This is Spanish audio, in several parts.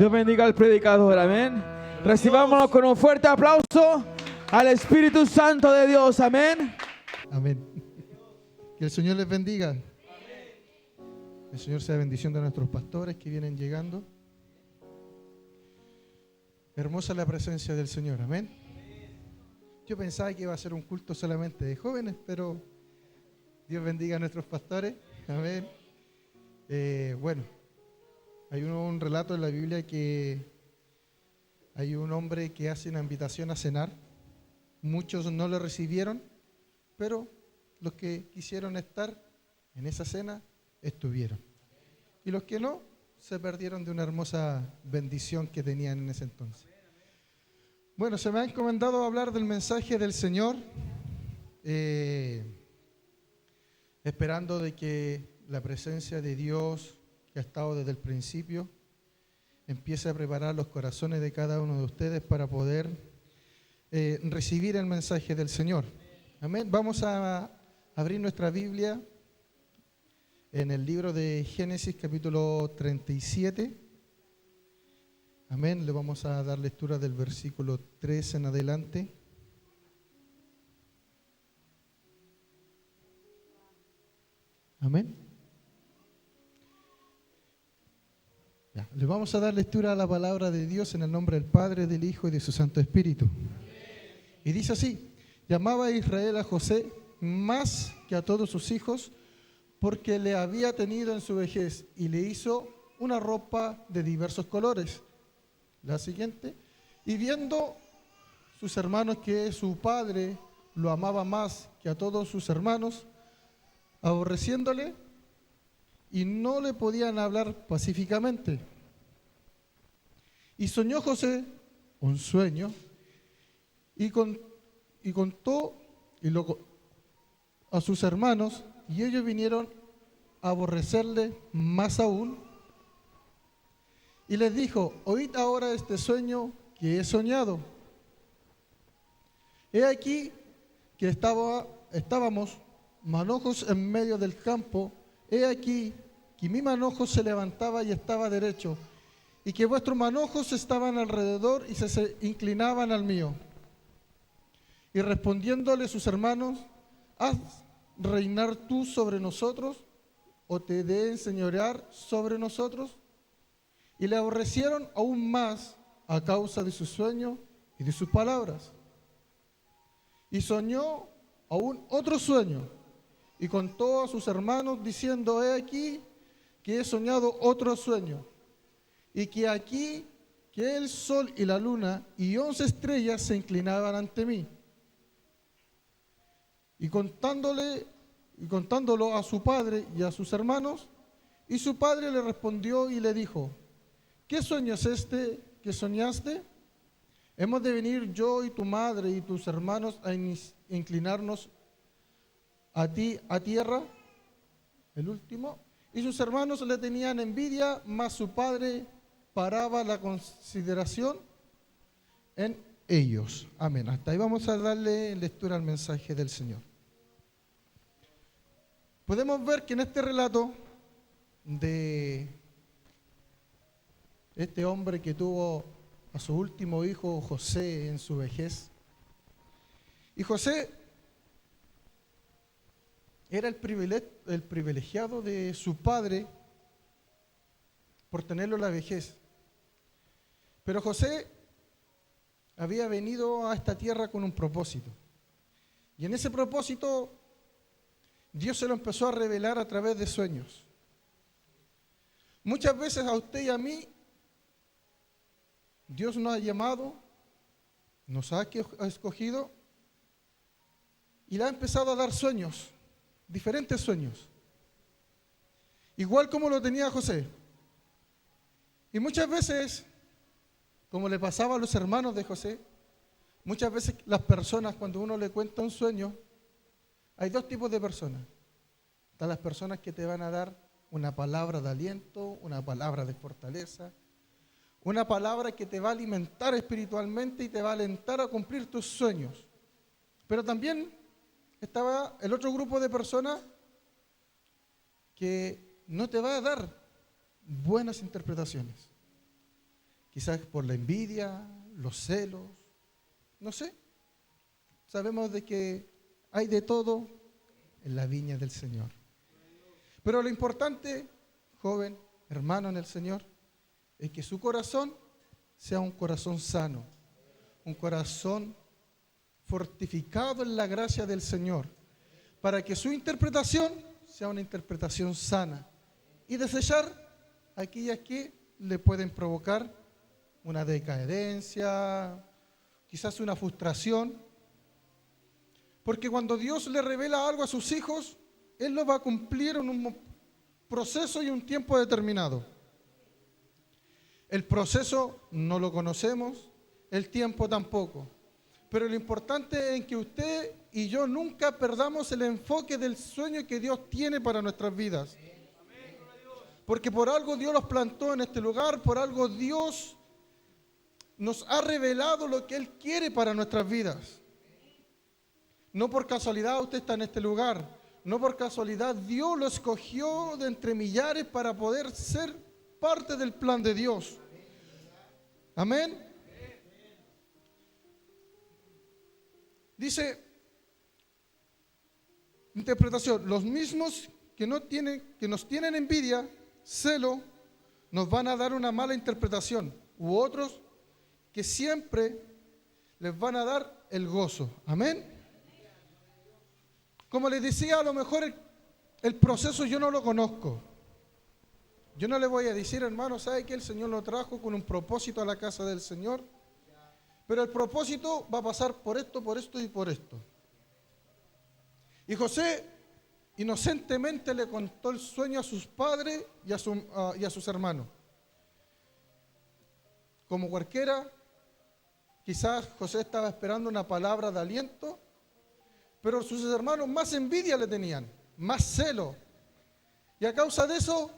Dios bendiga al predicador, amén. Recibámonos con un fuerte aplauso al Espíritu Santo de Dios, amén. Amén. Que el Señor les bendiga. El Señor sea bendición de nuestros pastores que vienen llegando. Hermosa la presencia del Señor, amén. Yo pensaba que iba a ser un culto solamente de jóvenes, pero Dios bendiga a nuestros pastores, amén. Bueno, hay un relato en la Biblia que hay un hombre que hace una invitación a cenar. Muchos no lo recibieron, pero los que quisieron estar en esa cena estuvieron. Y los que no, se perdieron de una hermosa bendición que tenían en ese entonces. Bueno, se me ha encomendado hablar del mensaje del Señor, esperando de que la presencia de Dios, que ha estado desde el principio, empiece a preparar los corazones de cada uno de ustedes para poder recibir el mensaje del Señor. Amén. Vamos a abrir nuestra Biblia en el libro de Génesis, capítulo 37. Amén. Le vamos a dar lectura del versículo 3 en adelante. Amén. Ya, le vamos a dar lectura a la palabra de Dios en el nombre del Padre, del Hijo y de su Santo Espíritu. Y dice así: llamaba a Israel a José más que a todos sus hijos, porque le había tenido en su vejez, y le hizo una ropa de diversos colores. La siguiente: y viendo sus hermanos que su padre lo amaba más que a todos sus hermanos, aborreciéndole, y no le podían hablar pacíficamente. Y soñó José un sueño, y contó a sus hermanos, y ellos vinieron a aborrecerle más aún. Y les dijo: oíd ahora este sueño que he soñado. He aquí que estábamos manojos en medio del campo. He aquí que mi manojo se levantaba y estaba derecho, y que vuestros manojos estaban alrededor y se inclinaban al mío. Y respondiéndole sus hermanos: ¿haz reinar tú sobre nosotros, o te de enseñorear sobre nosotros? Y le aborrecieron aún más a causa de su sueño y de sus palabras. Y soñó aún otro sueño, y contó a sus hermanos diciendo: he aquí que he soñado otro sueño, y que aquí que el sol y la luna y 11 estrellas se inclinaban ante mí. Y contándolo a su padre y a sus hermanos, y su padre le respondió y le dijo: ¿qué sueño es este que soñaste? ¿Hemos de venir yo y tu madre y tus hermanos a inclinarnos a ti a tierra? El último. Y sus hermanos le tenían envidia, mas su padre paraba la consideración en ellos. Amén. Hasta ahí vamos a darle lectura al mensaje del Señor. Podemos ver que en este relato de este hombre que tuvo a su último hijo José en su vejez, y José era el privilegiado de su padre por tenerlo en la vejez. Pero José había venido a esta tierra con un propósito. Y en ese propósito Dios se lo empezó a revelar a través de sueños. Muchas veces a usted y a mí Dios nos ha llamado, nos ha escogido y le ha empezado a dar sueños, diferentes sueños, igual como lo tenía José. Y muchas veces, como le pasaba a los hermanos de José, muchas veces las personas, cuando uno le cuenta un sueño, hay dos tipos de personas. Están las personas que te van a dar una palabra de aliento, una palabra de fortaleza, una palabra que te va a alimentar espiritualmente y te va a alentar a cumplir tus sueños. Pero también estaba el otro grupo de personas que no te va a dar buenas interpretaciones. quizás por la envidia, los celos, no sé. Sabemos de que hay de todo en la viña del Señor. Pero lo importante, joven, hermano en el Señor, es que su corazón sea un corazón sano, un corazón fortificado en la gracia del Señor, para que su interpretación sea una interpretación sana y desechar aquellas que le pueden provocar una decadencia, quizás una frustración, porque cuando Dios le revela algo a sus hijos, Él lo va a cumplir en un proceso y un tiempo determinado. El proceso no lo conocemos, el tiempo tampoco. Pero lo importante es que usted y yo nunca perdamos el enfoque del sueño que Dios tiene para nuestras vidas. Porque por algo Dios los plantó en este lugar, por algo Dios nos ha revelado lo que Él quiere para nuestras vidas. No por casualidad usted está en este lugar, no por casualidad Dios lo escogió de entre millares para poder ser parte del plan de Dios. Amén. Dice, interpretación, los mismos que nos tienen envidia, celo, nos van a dar una mala interpretación, u otros que siempre les van a dar el gozo. Amén. Como les decía, a lo mejor el proceso yo no lo conozco. Yo no le voy a decir, hermano, ¿sabe que el Señor lo trajo con un propósito a la casa del Señor? Pero el propósito va a pasar por esto y por esto. Y José inocentemente le contó el sueño a sus padres y a sus hermanos. Como cualquiera, quizás José estaba esperando una palabra de aliento, pero sus hermanos más envidia le tenían, más celo. Y a causa de eso,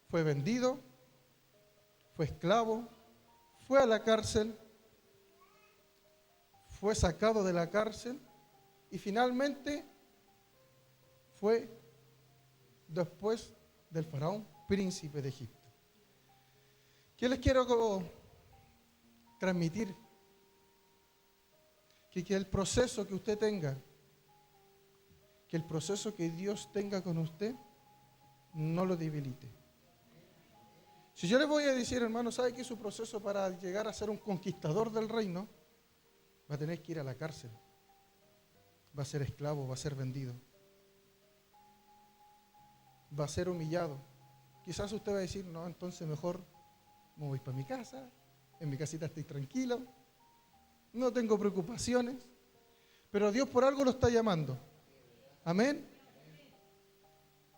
fue vendido, fue esclavo, fue a la cárcel, fue sacado de la cárcel y finalmente fue después del faraón príncipe de Egipto. ¿Qué les quiero transmitir? Que el proceso que usted tenga, que el proceso que Dios tenga con usted, no lo debilite. Si yo le voy a decir, hermano, ¿sabe que su proceso para llegar a ser un conquistador del reino? Va a tener que ir a la cárcel, va a ser esclavo, va a ser vendido, va a ser humillado. Quizás usted va a decir, no, entonces mejor me voy para mi casa, en mi casita estoy tranquilo, no tengo preocupaciones, pero Dios por algo lo está llamando. Amén.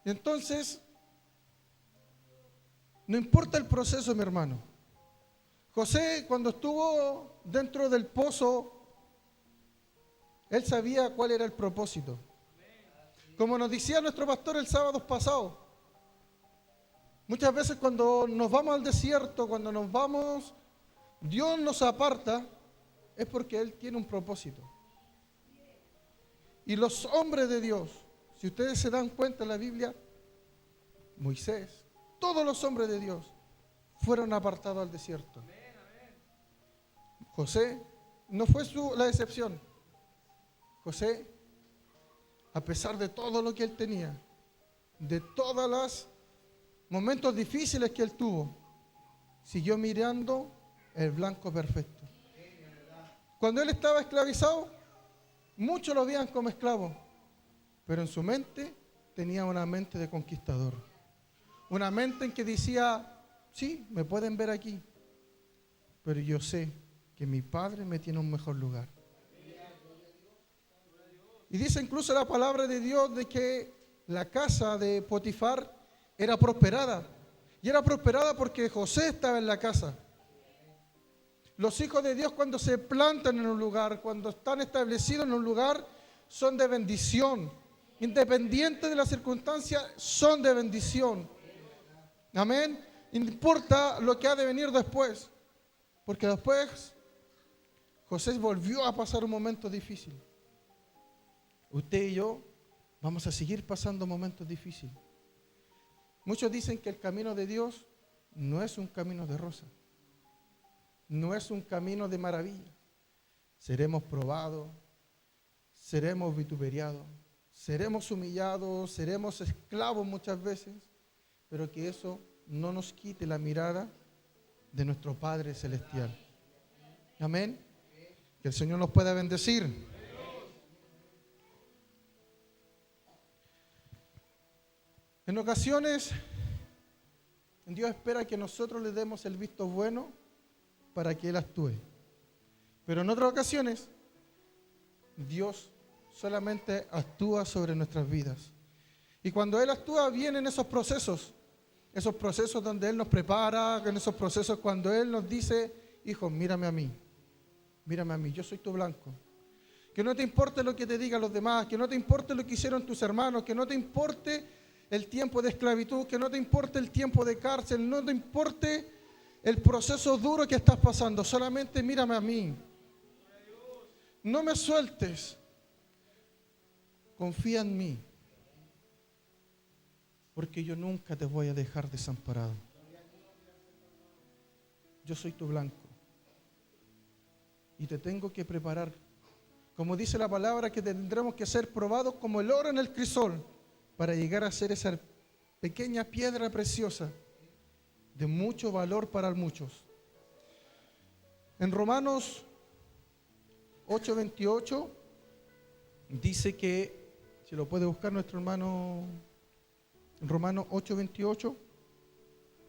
Y entonces, no importa el proceso, mi hermano. José, cuando estuvo dentro del pozo, él sabía cuál era el propósito. Como nos decía nuestro pastor el sábado pasado, muchas veces cuando nos vamos al desierto, cuando nos vamos, Dios nos aparta, es porque Él tiene un propósito. Y los hombres de Dios, si ustedes se dan cuenta en la Biblia, Moisés, todos los hombres de Dios fueron apartados al desierto. José no fue la excepción. José, a pesar de todo lo que él tenía, de todos los momentos difíciles que él tuvo, siguió mirando el blanco perfecto. Cuando él estaba esclavizado, muchos lo veían como esclavo, pero en su mente tenía una mente de conquistador. Una mente en que decía, sí, me pueden ver aquí, pero yo sé que mi Padre me tiene un mejor lugar. Y dice incluso la palabra de Dios de que la casa de Potifar era prosperada. Y era prosperada porque José estaba en la casa. Los hijos de Dios cuando se plantan en un lugar, cuando están establecidos en un lugar, son de bendición. Independiente de las circunstancias, son de bendición. Amén. No importa lo que ha de venir después. Porque después José volvió a pasar un momento difícil. Usted y yo vamos a seguir pasando momentos difíciles. Muchos dicen que el camino de Dios no es un camino de rosa. no es un camino de maravilla. Seremos probados, seremos vituperiados, seremos humillados, seremos esclavos muchas veces, pero que eso no nos quite la mirada de nuestro Padre Celestial. Amén. Que el Señor nos pueda bendecir. En ocasiones, Dios espera que nosotros le demos el visto bueno para que Él actúe. Pero en otras ocasiones, Dios solamente actúa sobre nuestras vidas. Y cuando Él actúa, vienen esos procesos donde Él nos prepara, en esos procesos cuando Él nos dice, hijo, mírame a mí, yo soy tu blanco. Que no te importe lo que te digan los demás, que no te importe lo que hicieron tus hermanos, que no te importe el tiempo de esclavitud, que no te importe el tiempo de cárcel, no te importe el proceso duro que estás pasando, solamente mírame a mí. No me sueltes, confía en mí, porque yo nunca te voy a dejar desamparado. Yo soy tu blanco y te tengo que preparar, como dice la palabra, que tendremos que ser probados como el oro en el crisol, para llegar a ser esa pequeña piedra preciosa de mucho valor para muchos. En Romanos 8:28 dice que, si lo puede buscar nuestro hermano, en Romanos 8:28,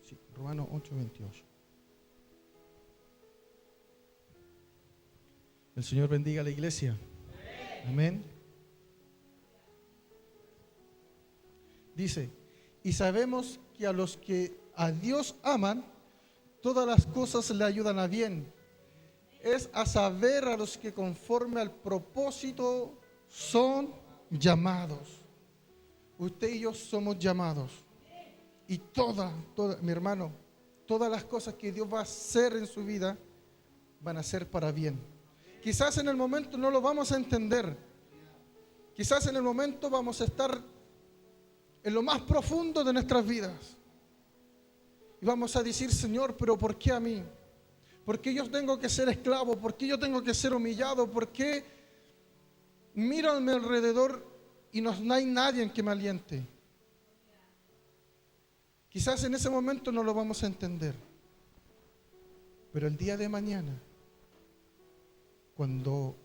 sí, Romanos 8:28. El Señor bendiga a la iglesia. Amén. Dice, y sabemos que a los que a Dios aman, todas las cosas le ayudan a bien. Es a saber a los que conforme al propósito son llamados. Usted y yo somos llamados. Y mi hermano, todas las cosas que Dios va a hacer en su vida van a ser para bien. Quizás en el momento no lo vamos a entender. Quizás en el momento vamos a estar en lo más profundo de nuestras vidas. Y vamos a decir, Señor, pero ¿por qué a mí? ¿Por qué yo tengo que ser esclavo? ¿Por qué yo tengo que ser humillado? ¿Por qué miro a mi alrededor y no hay nadie que me aliente? Quizás en ese momento no lo vamos a entender. Pero el día de mañana, cuando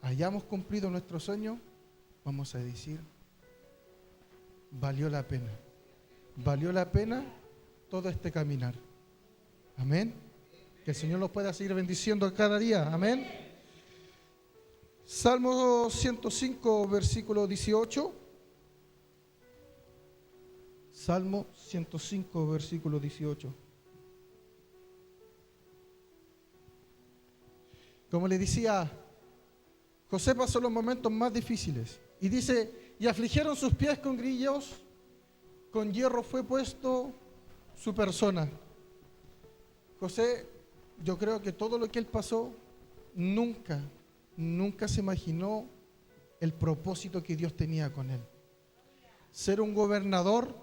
hayamos cumplido nuestro sueño, vamos a decir, valió la pena todo este caminar. Amén. Que el Señor nos pueda seguir bendiciendo cada día. Amén. Salmo 105, versículo 18. Salmo 105, versículo 18. Como le decía, José pasó los momentos más difíciles. Y dice, y afligieron sus pies con grillos, con hierro fue puesto su persona. José, yo creo que todo lo que él pasó, nunca se imaginó el propósito que Dios tenía con él. Ser un gobernador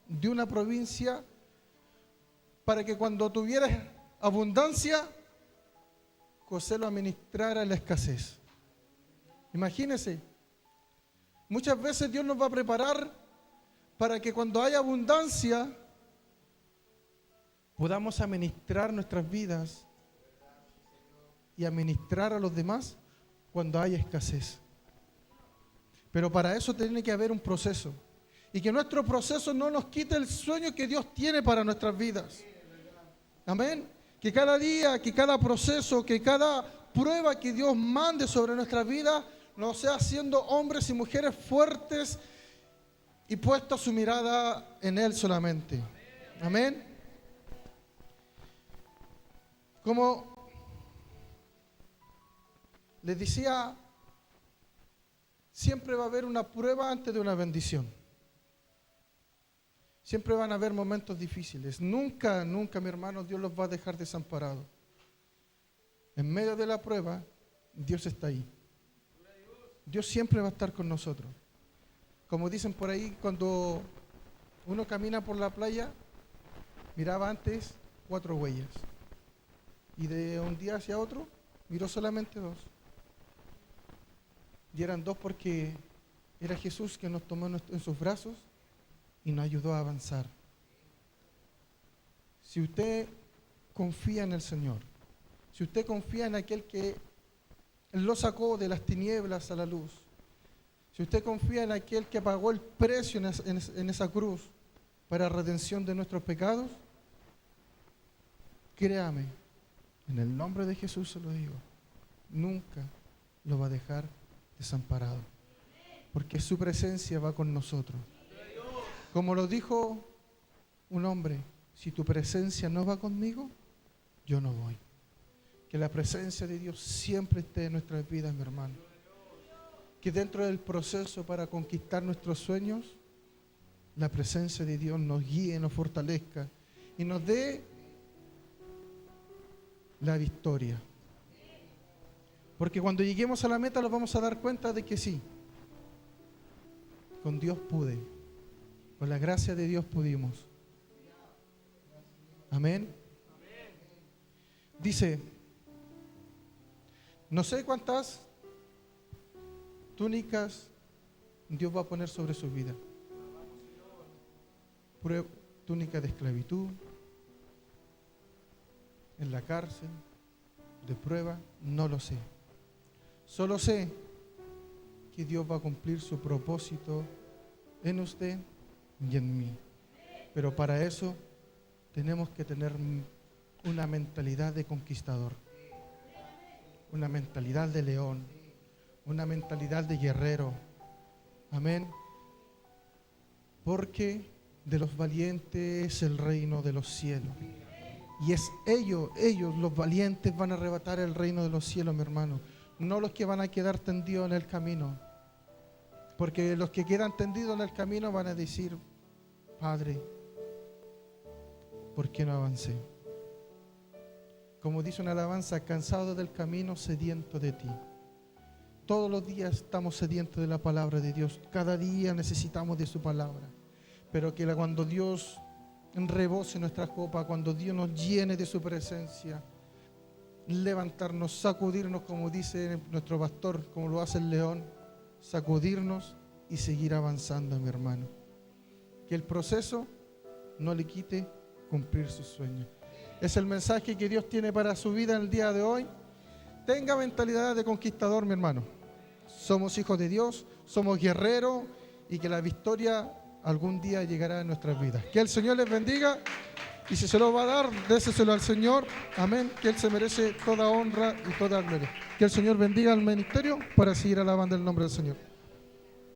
de una provincia para que cuando tuviera abundancia, José lo administrara en la escasez. Imagínense, muchas veces Dios nos va a preparar para que cuando haya abundancia podamos administrar nuestras vidas y administrar a los demás cuando haya escasez. Pero para eso tiene que haber un proceso. Y que nuestro proceso no nos quite el sueño que Dios tiene para nuestras vidas. Amén. Que cada día, que cada proceso, que cada prueba que Dios mande sobre nuestras vidas nos sea haciendo hombres y mujeres fuertes y puesta su mirada en Él solamente. Amén. Como les decía, siempre va a haber una prueba antes de una bendición. Siempre van a haber momentos difíciles. Nunca, mi hermano, Dios los va a dejar desamparados. En medio de la prueba, Dios está ahí. Dios siempre va a estar con nosotros. Como dicen por ahí, cuando uno camina por la playa, miraba antes 4 huellas. Y de un día hacia otro, miró solamente 2. Y eran 2 porque era Jesús que nos tomó en sus brazos y nos ayudó a avanzar. Si usted confía en el Señor, si usted confía en aquel que lo sacó de las tinieblas a la luz, si usted confía en aquel que pagó el precio en esa cruz para redención de nuestros pecados, créame, en el nombre de Jesús se lo digo, nunca lo va a dejar desamparado, porque su presencia va con nosotros. Como lo dijo un hombre, si tu presencia no va conmigo, yo no voy. Que la presencia de Dios siempre esté en nuestras vidas, mi hermano. Que dentro del proceso para conquistar nuestros sueños, la presencia de Dios nos guíe, nos fortalezca y nos dé la victoria. Porque cuando lleguemos a la meta nos vamos a dar cuenta de que sí, con Dios pude, con la gracia de Dios pudimos. Amén. Dice, no sé cuántas túnicas Dios va a poner sobre su vida. Túnica de esclavitud, en la cárcel, de prueba, no lo sé. Solo sé que Dios va a cumplir su propósito en usted y en mí. Pero para eso tenemos que tener una mentalidad de conquistador, una mentalidad de león, una mentalidad de guerrero. Amén. Porque de los valientes es el reino de los cielos. Y es ellos, los valientes, van a arrebatar el reino de los cielos, mi hermano. No los que van a quedar tendidos en el camino. Porque los que quedan tendidos en el camino van a decir, Padre, ¿por qué no avancé? Como dice una alabanza, cansado del camino, sediento de ti. Todos los días estamos sedientos de la palabra de Dios. Cada día necesitamos de su palabra. Pero que cuando Dios rebose nuestra copa, cuando Dios nos llene de su presencia, levantarnos, sacudirnos, como dice nuestro pastor, como lo hace el león, sacudirnos y seguir avanzando, mi hermano. Que el proceso no le quite cumplir sus sueños. Es el mensaje que Dios tiene para su vida en el día de hoy. Tenga mentalidad de conquistador, mi hermano. Somos hijos de Dios, somos guerreros y que la victoria algún día llegará a nuestras vidas. Que el Señor les bendiga y si se lo va a dar, déseselo al Señor. Amén. Que Él se merece toda honra y toda gloria. Que el Señor bendiga al ministerio para seguir alabando el nombre del Señor.